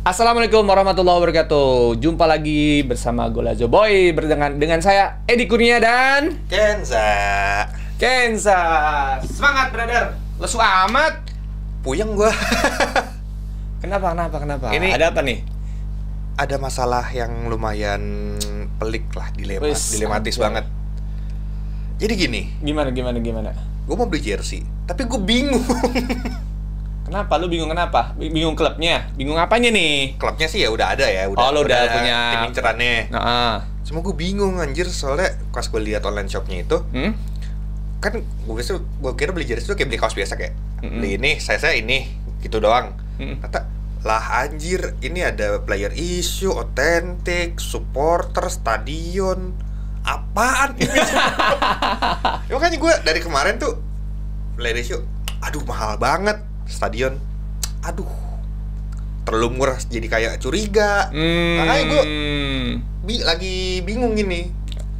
Assalamualaikum warahmatullahi wabarakatuh. Jumpa lagi bersama Golazo Boy dengan saya Edi Kurnia dan Kenza. Semangat brother. Lesu amat. Puyeng gua. Kenapa? Ini ada apa nih? Ada masalah yang lumayan pelik lah, dilematis banget. Jadi gini, Gimana? gua mau beli jersey, tapi gua bingung. Kenapa? Lu bingung kenapa? Bingung klubnya? Bingung apanya nih? Klubnya sih ya udah ada ya, Lu udah punya tim incerannya. Nah, Cuma gua bingung anjir, soalnya pas gua lihat online shopnya itu, kan gua kira beli jersey itu kayak beli kaos biasa kayak beli ini, saya ini gitu doang. Kata lah anjir, ini ada player issue, otentik, supporter, stadion, apaan ini? Ya, makanya gue dari kemarin tuh player issue, aduh mahal banget, stadion, aduh terlalu murah, jadi kayak curiga. Makanya gue lagi bingung gini.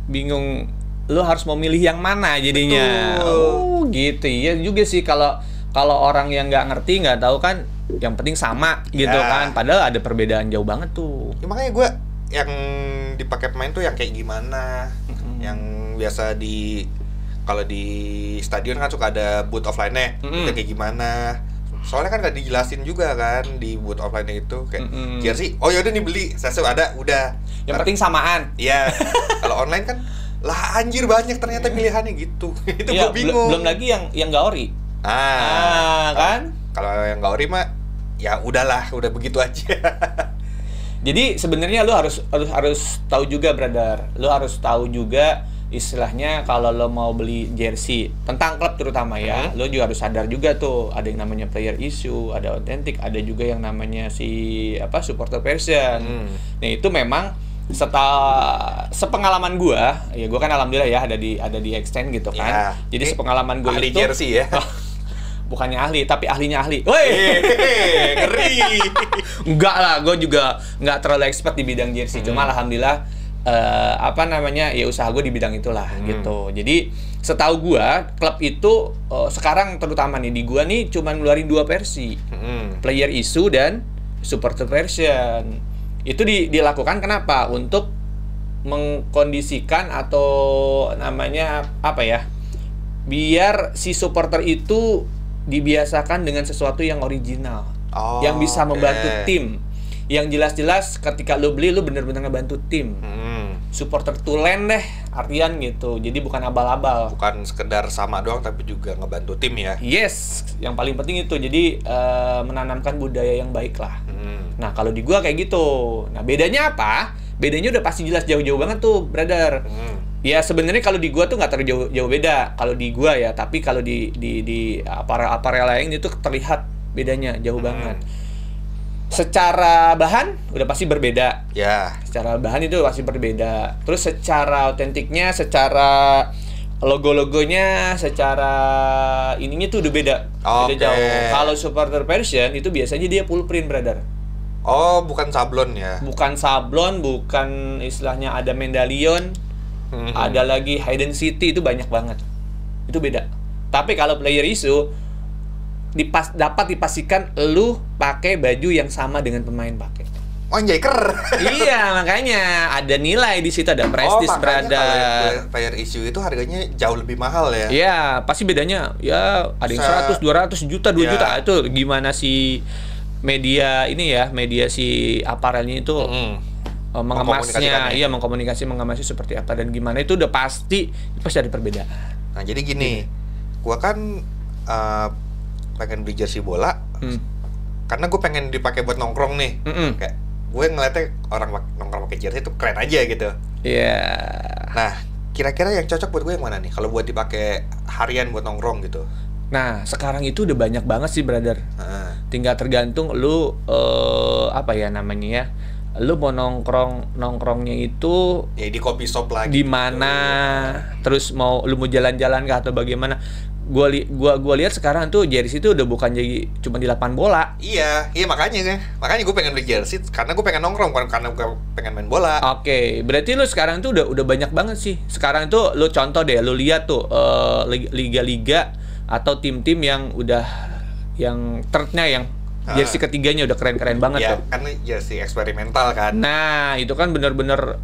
bingung lu harus memilih yang mana jadinya. Betul. Oh, gitu. Iya juga sih kalau orang yang nggak ngerti, nggak tahu kan, yang penting sama gitu Ya. kan. Padahal ada perbedaan jauh banget tuh. Ya, makanya gue yang dipakai pemain tuh yang kayak gimana, yang biasa kalau di stadion kan suka ada booth offline-nya, itu kayak gimana. Soalnya kan gak dijelasin juga kan di booth offline-nya itu kayak jersey, oh yaudah nih beli, saya ada, udah. Yang penting samaan. Iya. Kalau online kan lah anjir banyak ternyata pilihannya gitu. Itu Iya, gue bingung. belum lagi yang nggak ori. Kan? Kalau yang nggak ori mah ya udahlah, udah begitu aja. Jadi sebenarnya lu harus tahu juga, brother. Lu harus tahu juga istilahnya kalau lo mau beli jersey tentang klub terutama ya, lo juga harus sadar juga tuh ada yang namanya player issue, ada authentic, ada juga yang namanya supporter version. Nah, itu memang sepengalaman gua, ya gua kan alhamdulillah ya ada di extend gitu kan. Ya, Jadi sepengalaman gua ahli itu jersey ya. bukannya ahli, tapi ahlinya ahli. Woi, Ngeri. enggak lah, gue juga nggak terlalu expert di bidang jersey. Cuma alhamdulillah ya usaha gue di bidang itulah gitu. Jadi setahu gue klub itu sekarang terutama nih di gue nih cuman ngeluarin 2 versi, player issue dan supporter version. Itu dilakukan kenapa? Untuk mengkondisikan atau namanya apa ya? Biar si supporter itu dibiasakan dengan sesuatu yang original, yang bisa membantu tim. Yang jelas-jelas ketika lu beli, lu bener-bener ngebantu tim. Supporter tulen deh, artian gitu. Jadi bukan abal-abal. Bukan sekedar sama doang, tapi juga ngebantu tim ya. Yes, yang paling penting itu. Jadi menanamkan budaya yang baik lah. Nah, kalau di gua kayak gitu. Nah, bedanya apa? Bedanya udah pasti jelas jauh-jauh banget tuh, brother. Ya sebenarnya kalau di gua tuh nggak terlalu jauh beda kalau di gua ya, tapi kalau di aparel lain itu terlihat bedanya jauh banget. Secara bahan udah pasti berbeda. Ya. Secara bahan itu pasti berbeda. Terus secara autentiknya, secara logo-logonya, secara ininya tuh udah beda. Beda jauh. Kalau supporter version itu biasanya dia full print, brother. Oh, bukan sablon ya. Bukan sablon, bukan istilahnya ada medalion. Ada lagi hidden city, itu banyak banget. Itu beda. Tapi kalau player issue dapat dipastikan lu pakai baju yang sama dengan pemain pakai. Oh, anjay, keren. Iya, makanya ada nilai di situ, ada prestis, makanya brother. kalau player issue itu harganya jauh lebih mahal ya. Iya, pasti bedanya. Ya, ada yang 100, 200 juta, 2 juta. Itu gimana si media ini ya, media si aparelnya itu mengemasnya, mengemasnya seperti apa dan gimana, itu udah pasti ada perbedaan. Nah, jadi gini, gua kan pengen beli jersey bola, karena gue pengen dipakai buat nongkrong nih. Kayak gue ngeliatnya orang nongkrong pakai jersey itu keren aja gitu. Iya. Nah, kira-kira yang cocok buat gue yang mana nih? Kalau buat dipakai harian buat nongkrong gitu. Nah, sekarang itu udah banyak banget sih, brother. Tinggal tergantung lu lu mau nongkrongnya itu ya di kopi shop lagi. Di mana? Terus lu mau jalan-jalan kah atau bagaimana? Gua lihat sekarang tuh jersey itu udah bukan jadi cuma di lapangan bola. Iya makanya gue pengen beli jersey karena gue pengen nongkrong, bukan karena gue pengen main bola. Oke, berarti lu sekarang tuh udah banyak banget sih. Sekarang tuh lu contoh deh, lu lihat tuh liga-liga atau tim-tim yang udah yang third-nya yang Jersey ketiganya udah keren-keren banget ya, tuh. kan jersey eksperimental kan. Nah, itu kan bener-bener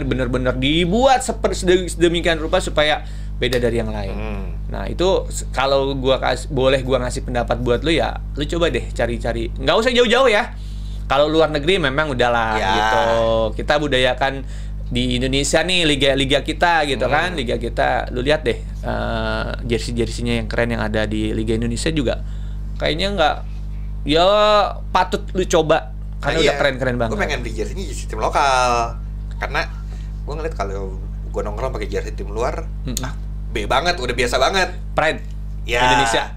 bener-bener dibuat sedemikian rupa supaya beda dari yang lain. Nah, itu kalau boleh gua ngasih pendapat buat lu ya, lu coba deh cari-cari. Nggak usah jauh-jauh ya. Kalau luar negeri memang udahlah gitu. Kita budayakan di Indonesia nih, liga kita gitu kan. Liga kita, lu lihat deh jersey-jersinya yang keren yang ada di Liga Indonesia juga kayaknya nggak, ya patut lu coba karena udah keren-keren banget. Gue pengen beli jersey tim lokal karena gue ngeliat kalau gue nongkrong pakai jersey tim luar, B banget, udah biasa banget. Pride ya. Indonesia.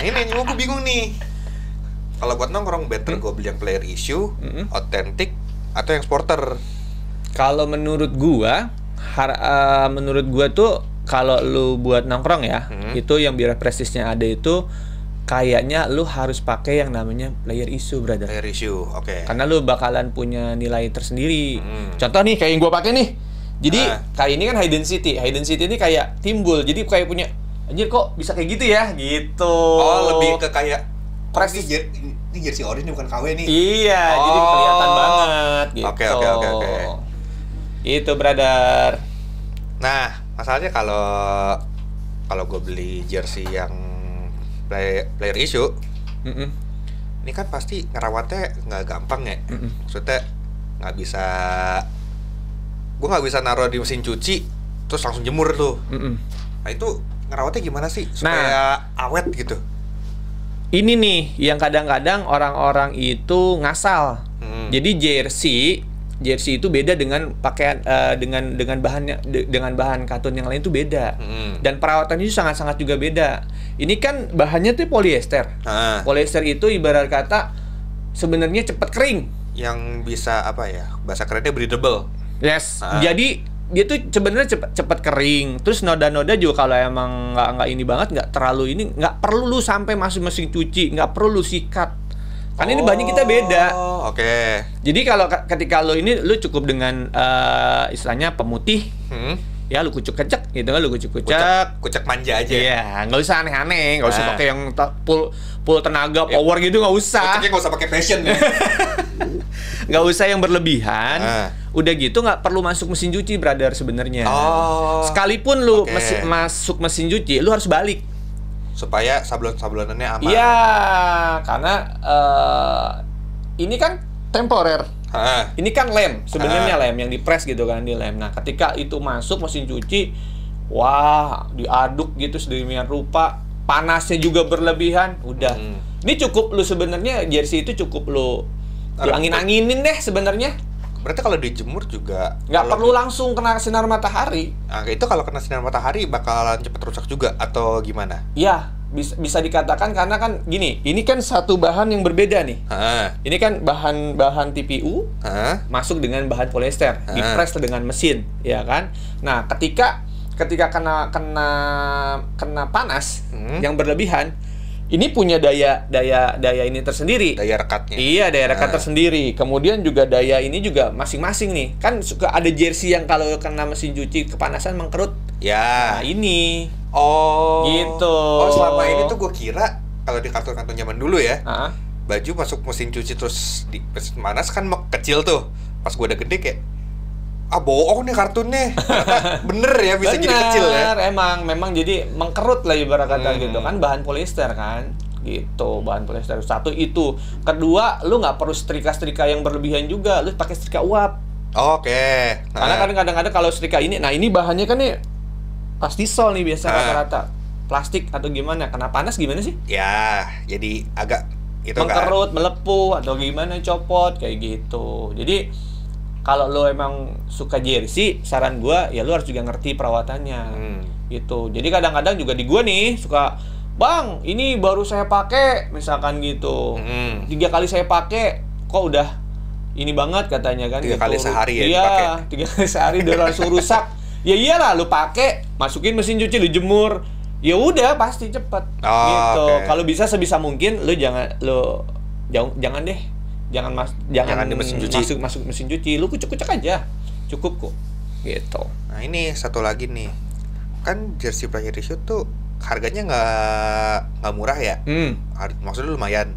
Ini gue bingung nih. Kalau buat nongkrong better gue beli yang player issue, authentic atau yang sporter. Kalau menurut gua tuh kalau lu buat nongkrong ya, itu yang biar prestisnya ada itu kayaknya lu harus pakai yang namanya player issue, brother. Player issue, oke. Karena lu bakalan punya nilai tersendiri. Contoh nih kayak yang gua pakai nih. Jadi kayak ini kan Hidden City. Hidden City ini kayak timbul. Jadi kayak punya, anjir kok bisa kayak gitu ya? Gitu. Oh, lebih ke kayak prestis. Ini jersey ori ini bukan KW nih. Iya, jadi kelihatan banget gitu. Oke. Itu, brother. Nah, masalahnya kalau gue beli jersey yang player issue, ini kan pasti ngerawatnya nggak gampang ya. Maksudnya gue nggak bisa naruh di mesin cuci terus langsung jemur tuh. Nah itu ngerawatnya gimana sih supaya awet gitu? Ini nih yang kadang-kadang orang-orang itu ngasal. Jadi jersey itu beda dengan pakaian dengan bahan katun yang lain itu beda. Dan perawatannya itu sangat-sangat juga beda. Ini kan bahannya tuh polyester. Polyester itu ibarat kata sebenarnya cepat kering. Yang bisa apa ya? Bahasa kerennya breathable. Yes. Jadi dia tuh sebenarnya cepat kering. Terus noda-noda juga kalau emang nggak ini banget, nggak terlalu ini, nggak perlu lu sampai masuk mesin cuci, nggak perlu lu sikat. Kan ini bahannya kita beda. Oke. Jadi kalau ketika lu cukup dengan istilahnya pemutih, ya lu kucek-kecek gitu kan, lu kucek manja aja. Iya, nggak usah aneh-aneh, nggak usah pakai yang full tenaga power gitu, nggak usah. Kuceknya nggak usah pakai fashion ya. Nggak usah yang berlebihan. Udah gitu nggak perlu masuk mesin cuci, brother, sebenarnya. Sekalipun lu masuk mesin cuci, lu harus balik supaya sablonannya aman. Iya, karena ini kan temporer. Ini kan lem, sebenarnya lem yang dipres gitu kan, di lem. Nah, ketika itu masuk mesin cuci, wah, diaduk gitu sedemikian rupa, panasnya juga berlebihan, udah. Ini cukup lu sebenarnya jersey itu cukup lu diangin-anginin deh sebenarnya. Berarti kalau dijemur juga nggak perlu langsung kena sinar matahari. Nah, itu kalau kena sinar matahari bakalan cepat rusak juga atau gimana? Iya, bisa dikatakan karena kan gini, ini kan satu bahan yang berbeda nih. Ini kan bahan TPU masuk dengan bahan polyester, dipres dengan mesin, ya kan? Nah, ketika kena panas yang berlebihan, ini punya daya ini tersendiri. Daya rekatnya. Iya, daya rekat tersendiri. Kemudian juga daya ini juga masing-masing nih. Kan suka ada jersey yang kalau kena mesin cuci kepanasan mengkerut. Ya. Nah, ini. Gitu. Oh, selama ini tuh gue kira kalau di kartun-kartun zaman dulu ya, baju masuk mesin cuci terus di panas kan kecil tuh. Pas gue udah gede kayak, bohong nih kartunnya. Bener ya, bisa jadi kecil ya. Memang jadi mengkerut lah ibarat kata gitu kan, bahan polyester kan. Gitu, bahan polyester. Satu itu. Kedua, lu nggak perlu setrika-setrika yang berlebihan juga, lu pakai setrika uap. Oke. Karena kadang-kadang kalau setrika ini, nah ini bahannya kan nih plastisol nih biasa rata-rata. Plastik atau gimana? Kena panas gimana sih? Ya, jadi agak itu mengkerut, melepuh atau gimana, copot kayak gitu. Jadi kalau lo emang suka jersey, saran gua ya lo harus juga ngerti perawatannya. Gitu. Jadi kadang-kadang juga di gua nih suka, "Bang, ini baru saya pakai," misalkan gitu. 3 kali saya pakai, kok udah ini banget katanya kan. 3 kali sehari ya dipakai. 3 kali sehari udah langsung rusak. Ya iyalah, lu pakai, masukin mesin cuci, lu jemur. Ya udah pasti cepet. Gitu. Kalau bisa sebisa mungkin lu jangan deh. Jangan di mesin cuci. Masuk mesin cuci, lu kucek-kucek aja. Cukup kok. Gitu. Nah, ini satu lagi nih. Kan jersey player issue tuh harganya nggak murah ya. Maksudnya lumayan.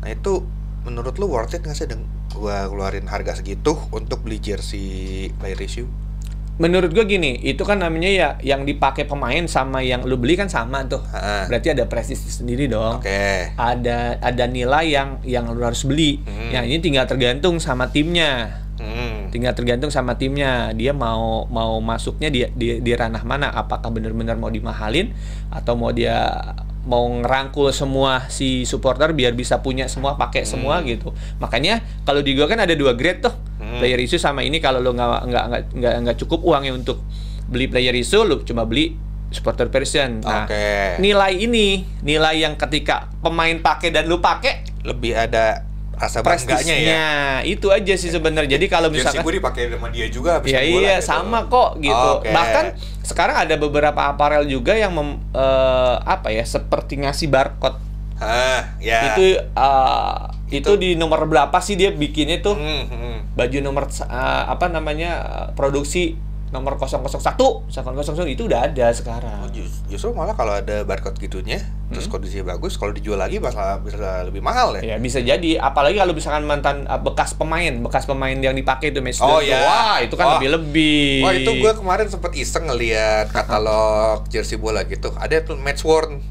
Nah itu menurut lu worth it nggak sih gua keluarin harga segitu untuk beli jersey player issue? Menurut gue gini, itu kan namanya ya yang dipakai pemain sama yang lu beli kan sama tuh. Berarti ada prestis sendiri dong. Oke. Ada nilai yang lu harus beli. Yang ini tinggal tergantung sama timnya. Tinggal tergantung sama timnya. Dia mau masuknya di ranah mana? Apakah benar-benar mau dimahalin atau mau ngerangkul semua si supporter biar bisa punya semua, pakai semua gitu. Makanya kalau di gua kan ada 2 grade tuh. Player issue sama ini, kalau lo nggak cukup uangnya untuk beli player issue, lo cuma beli supporter version. Nah, nilai yang ketika pemain pakai dan lo pakai lebih ada rasa bangganya ya. Itu aja sih sebenarnya. Jadi kalau misalkan gue dipakai sama dia juga habis iya gitu. Sama kok gitu. Bahkan sekarang ada beberapa apparel juga yang seperti ngasih barcode. Itu di nomor berapa sih dia bikinnya tuh? Baju nomor produksi nomor 001 itu udah ada sekarang. Justru malah kalau ada barcode gitunya terus kondisinya bagus, kalau dijual lagi bisa lebih mahal ya. Ya bisa jadi, apalagi kalau misalkan mantan bekas pemain yang dipakai itu match wah itu kan lebih. Wah itu gue kemarin sempet iseng ngeliat katalog jersey bola gitu, ada tuh match worn.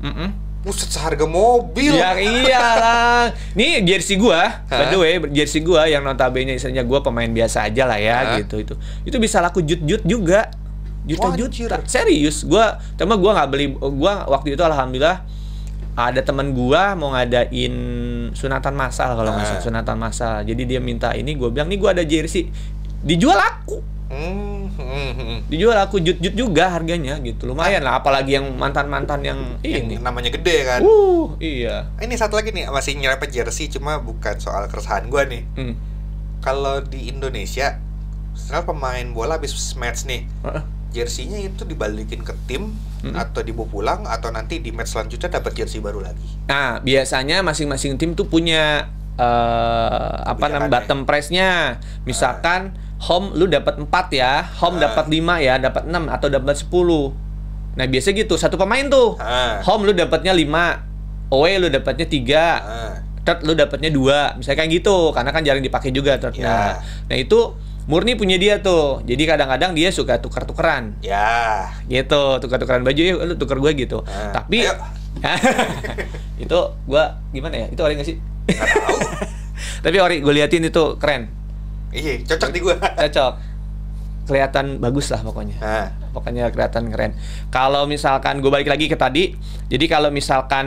Buset, seharga mobil. Ya iyalah. Nih jersey gua, by the way, jersey gua yang notabene istilahnya gua pemain biasa aja lah ya gitu itu. Itu bisa laku jut-jut juga. Juta-juta. Serius, gua nggak beli. Gua waktu itu alhamdulillah ada teman gua mau ngadain sunatan massal kalau nggak salah, sunatan massal. Jadi dia minta ini, gua bilang nih gua ada jersey. Dijual laku. Dijual aku jut-jut juga harganya gitu, lumayan lah, apalagi yang mantan-mantan yang ini namanya gede kan. Iya. Ini satu lagi nih, masih nyerempet jersey, cuma bukan soal keresahan gua nih. Kalau di Indonesia, setelah pemain bola habis match nih, jersey-nya itu dibalikin ke tim atau dibawa pulang atau nanti di match selanjutnya dapat jersey baru lagi. Nah, biasanya masing-masing tim tuh punya bottom price-nya. Misalkan home lu dapat 4 ya, home dapat 5 ya, dapat 6 atau dapat 10. Nah, biasa gitu, satu pemain tuh. Home lu dapatnya 5, away lu dapatnya 3. Third lu dapatnya 2. Misalnya kayak gitu, karena kan jarang dipakai juga thirdnya. Nah, itu murni punya dia tuh. Jadi kadang-kadang dia suka tukar-tukeran. Ya. Gitu, tukar-tukeran baju, lu tukar gue gitu. Tapi itu gua gimana ya? Itu ori nggak sih? Nggak tahu. Tapi ori gue liatin itu keren. Iya, cocok di gua. Cocok. Kelihatan bagus lah pokoknya. Pokoknya kelihatan keren. Kalau misalkan gue balik lagi ke tadi, jadi kalau misalkan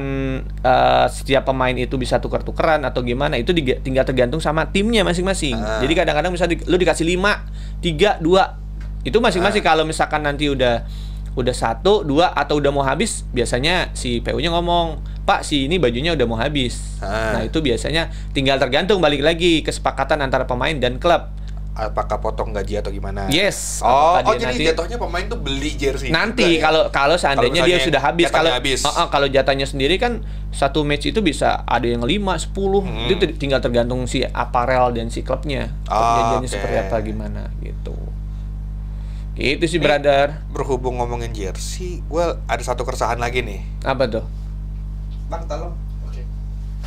setiap pemain itu bisa tukar-tukeran atau gimana, itu tinggal tergantung sama timnya masing-masing. Jadi kadang-kadang misalnya lu dikasih 5, 3, 2. Itu masing-masing. Kalau misalkan nanti udah 1, 2 atau udah mau habis, biasanya si PU-nya ngomong, "Pak, si ini bajunya udah mau habis." Nah, itu biasanya tinggal tergantung balik lagi kesepakatan antara pemain dan klub. Apakah potong gaji atau gimana? Yes. Jadi nanti, jatuhnya pemain tuh beli jersey. Nanti kalau seandainya dia sudah habis, kalau jatahnya sendiri kan satu match itu bisa ada yang 5, 10. Itu tinggal tergantung si apparel dan si klubnya. Perjanjiannya seperti apa gimana gitu. Itu sih, brother. Berhubung ngomongin jersey, gue ada satu keresahan lagi nih. Apa tuh? Bang, tolong.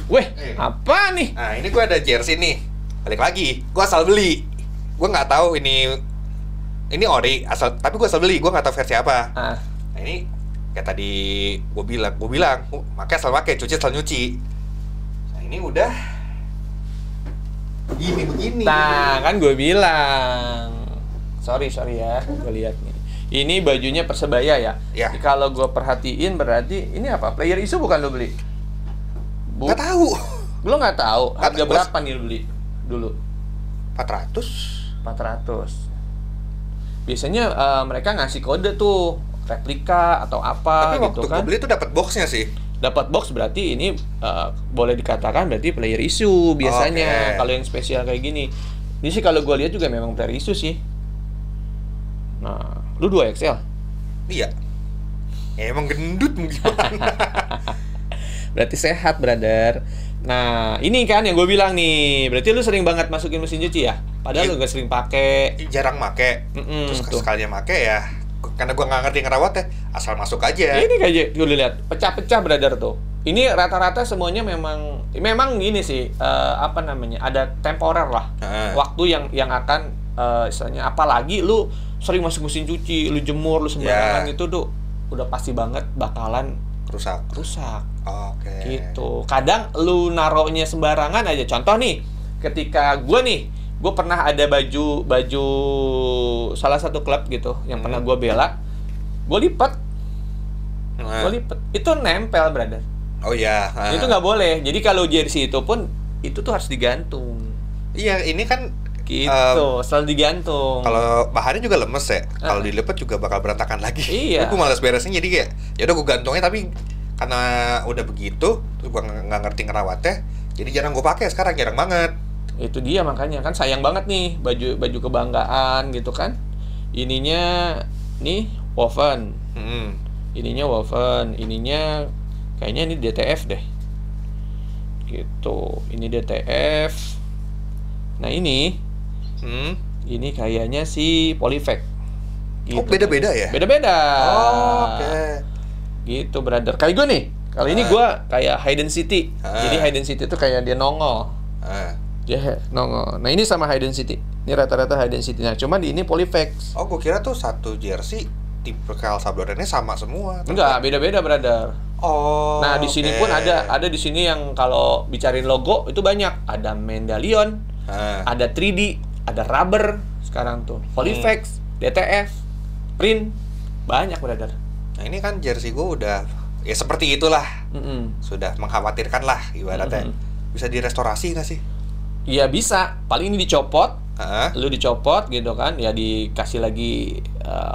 Weh, apa nih? Nah, ini gue ada jersey nih. Balik lagi, gue asal beli. Gue nggak tahu ini ori asal, tapi gue asal beli. Gue nggak tahu versi apa. Nah, ini kayak tadi gue bilang, pakai asal pakai, cuci asal nyuci. Nah, ini udah begini. Nah, kan gue bilang. Sorry ya, gue lihat nih. Ini bajunya Persebaya ya? Ya. Kalau gue perhatiin berarti ini apa? Player issue bukan lo beli? Nggak tahu. Lo nggak tahu? Harga berapa nih lo beli dulu? 400. Biasanya mereka ngasih kode tuh, replika atau apa. Tapi gitu waktu kan? gue beli tuh dapat boxnya sih. Dapat box berarti ini boleh dikatakan berarti player issue biasanya. Kalau yang spesial kayak gini. Ini sih kalau gue lihat juga memang player issue sih. Nah, lu 2XL? Iya. Ya emang gendut gimana? Berarti sehat, brother. Nah, ini kan yang gue bilang nih. Berarti lu sering banget masukin mesin cuci ya? Padahal lu gak sering pakai. Jarang make. Terus sekalinya make ya karena gue nggak ngerti ngerawat ya, asal masuk aja. Ini kayak gue lihat pecah-pecah brother tuh. Ini rata-rata semuanya memang gini sih, apa namanya, ada temporer lah. Waktu yang akan istilahnya, apalagi lu sering masuk mesin cuci, lu jemur, lu sembarangan itu tuh udah pasti banget bakalan rusak. Oke. Gitu. Kadang lu naruhnya sembarangan aja. Contoh nih, ketika gue pernah ada baju salah satu klub gitu yang pernah gue bela, gue lipat. Itu nempel, brother. Oh iya. Itu nggak boleh. Jadi kalau jersey itu pun itu tuh harus digantung. Iya, ini kan gitu, selalu digantung. Kalau bahannya juga lemes ya. Kalau dilipat juga bakal berantakan lagi. Iya. Gue malas beresnya, jadi kayak ya udah gue gantungnya, tapi karena udah begitu, terus gue nggak ngerti ngerawatnya, jadi jarang gue pakai sekarang, jarang banget. Itu dia, makanya kan sayang banget nih baju kebanggaan gitu kan. Ininya nih woven. Ininya woven, ininya kayaknya ini DTF deh. Gitu. Ini DTF. Nah, ini kayaknya si Polyfect. Gitu. Oh, beda-beda ya? Beda-beda. Oh, oke. Gitu, brother. Kayak gue nih. Kali ini gue kayak Hidden City. Jadi Hidden City itu kayak dia nongol. Dia nongol. Nah, ini sama Hidden City. Ini rata-rata Hidden City. Nah, cuma di ini Polyfect. Oh, gue kira tuh satu jersey tipe sablonernya sama semua. Enggak, beda-beda, brother. Oh. Nah, di sini pun ada di sini yang kalau bicarain logo itu banyak. Ada medallion, ada 3D, ada rubber sekarang tuh. Polyfect, DTF, print, banyak, brother. Nah, ini kan jersey gue udah ya seperti itulah. Sudah mengkhawatirkan lah ibaratnya. Bisa direstorasi nggak sih? Iya bisa, paling ini dicopot, lu dicopot gitu kan, ya dikasih lagi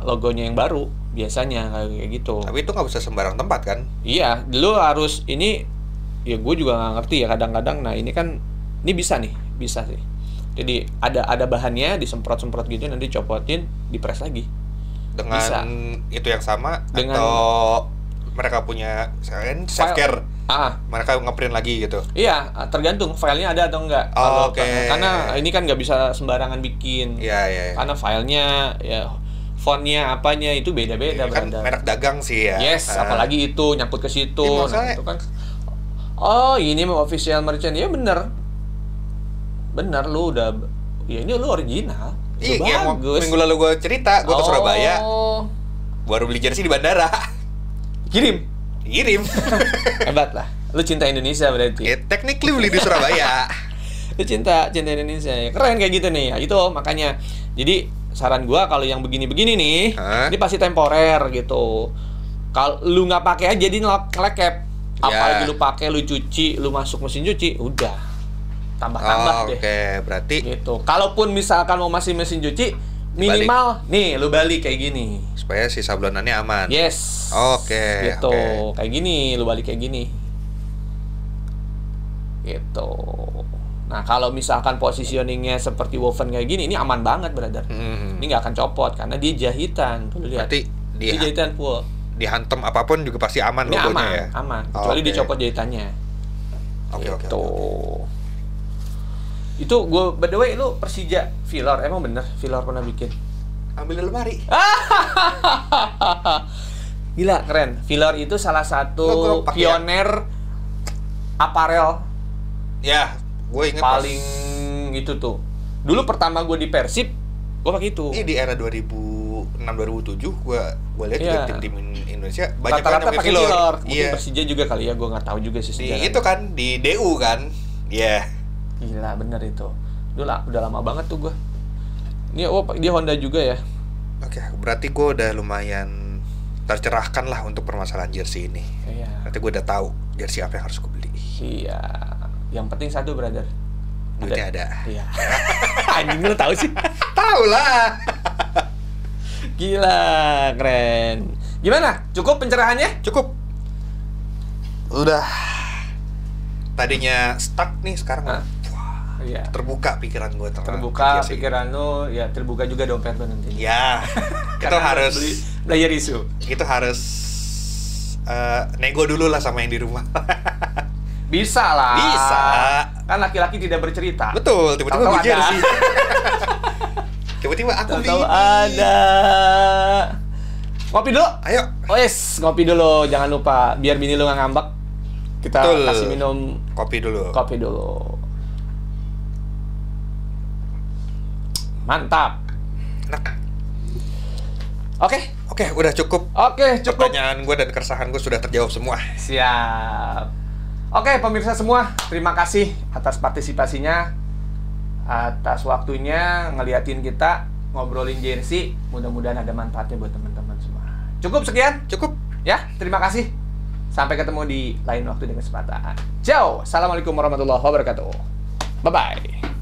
logonya yang baru, biasanya kayak gitu. Tapi itu nggak bisa sembarang tempat kan? Iya, lu harus ini, ya gue juga nggak ngerti ya kadang-kadang. Nah ini kan, ini bisa sih. Jadi ada bahannya, disemprot-semprot gitu, nanti copotin, dipres lagi. Dengan bisa. Itu yang sama, dengan, atau mereka punya self care? Mereka ngeprint lagi gitu? Iya, tergantung filenya ada atau enggak. Karena ini kan nggak bisa sembarangan bikin. Iya. Karena filenya, ya fontnya, apanya itu beda-beda. Kan merek dagang sih ya. Yes, apalagi itu nyangkut ke situ. Nah, itu kan. Oh, ini official merchant. Ya bener, lu udah. Ya ini lu original. Iya, bagus. Minggu lalu gue cerita, gue ke Surabaya. Baru beli jersey di bandara. Kirim. Hebat lah. Lu cinta Indonesia berarti. Technically beli di Surabaya. Lu cinta Indonesia. Keren kayak gitu nih. Ya, itu makanya. Jadi saran gua kalau yang begini-begini nih, ini pasti temporer gitu. Kalau lu nggak pakai aja, jadi ngelekep. Apalagi lu pakai, lu cuci, lu masuk mesin cuci, udah tambah-tambah deh. Oke, berarti gitu. Kalaupun misalkan mau masih mesin cuci, minimal nih lu balik kayak gini supaya si sablonannya aman. Yes. Oke. Gitu. Kayak gini, lu balik kayak gini. Gitu. Nah, kalau misalkan positioningnya seperti woven kayak gini, ini aman banget, brother. Ini nggak akan copot karena dia jahitan. Tuh lihat. Berarti dia jahitan full. Dihantam apapun juga pasti aman ini logonya aman, ya. Aman. Kecuali dicopot jahitannya. Oke. Itu gue, by the way, lu Persija filler, emang bener filler pernah bikin? Ambil di lemari. Gila, keren. Filler itu salah satu pioner aparel. Ya, gue inget paling itu tuh. Dulu pertama gue di Persib, gue pakai itu. Ini di era 2006-2007 gue lihat juga tim-tim Indonesia banyak rata-rata pakai filler. Mungkin Iya. Persija juga kali ya, gue nggak tahu juga sih sejarahnya. Itu kan di DU kan. Iya. Gila, bener itu. Udah lama banget tuh gue. Ini dia Honda juga ya. Oke, berarti gue udah lumayan tercerahkan lah untuk permasalahan jersey ini. Iya. Berarti gue udah tahu jersey apa yang harus gue beli. Iya. Yang penting satu, brother. Duitnya ada. Iya. Anjing, lu tahu sih? Tahu lah. Gila, keren. Gimana? Cukup pencerahannya? Cukup. Udah. Tadinya stuck nih, sekarang iya. Terbuka pikiran gue. Terbuka pikiran lu, ya terbuka juga dompet lu nanti. Ya. Itu harus belajar isu. Itu harus nego dulu lah sama yang di rumah. Bisa lah. Bisa. Kan laki-laki tidak bercerita. Betul, tiba-tiba beli jersey. Tiba-tiba aku beli. Tahu ada. Ngopi dulu. Ayo. Oh yes, ngopi dulu. Jangan lupa biar bini lu nggak ngambek. Kita Betul. kasih minum Kopi dulu. kopi dulu. Mantap. Enak. Oke. Oke, udah cukup. Oke, cukup. Pertanyaan gue dan keresahan gue sudah terjawab semua. Siap. Oke, pemirsa semua, terima kasih atas partisipasinya, atas waktunya ngeliatin kita ngobrolin jersey. Mudah-mudahan ada manfaatnya buat teman-teman semua. Cukup sekian? Cukup. Ya, terima kasih. Sampai ketemu di lain waktu dan kesempatan. Ciao. Assalamualaikum warahmatullahi wabarakatuh. Bye-bye.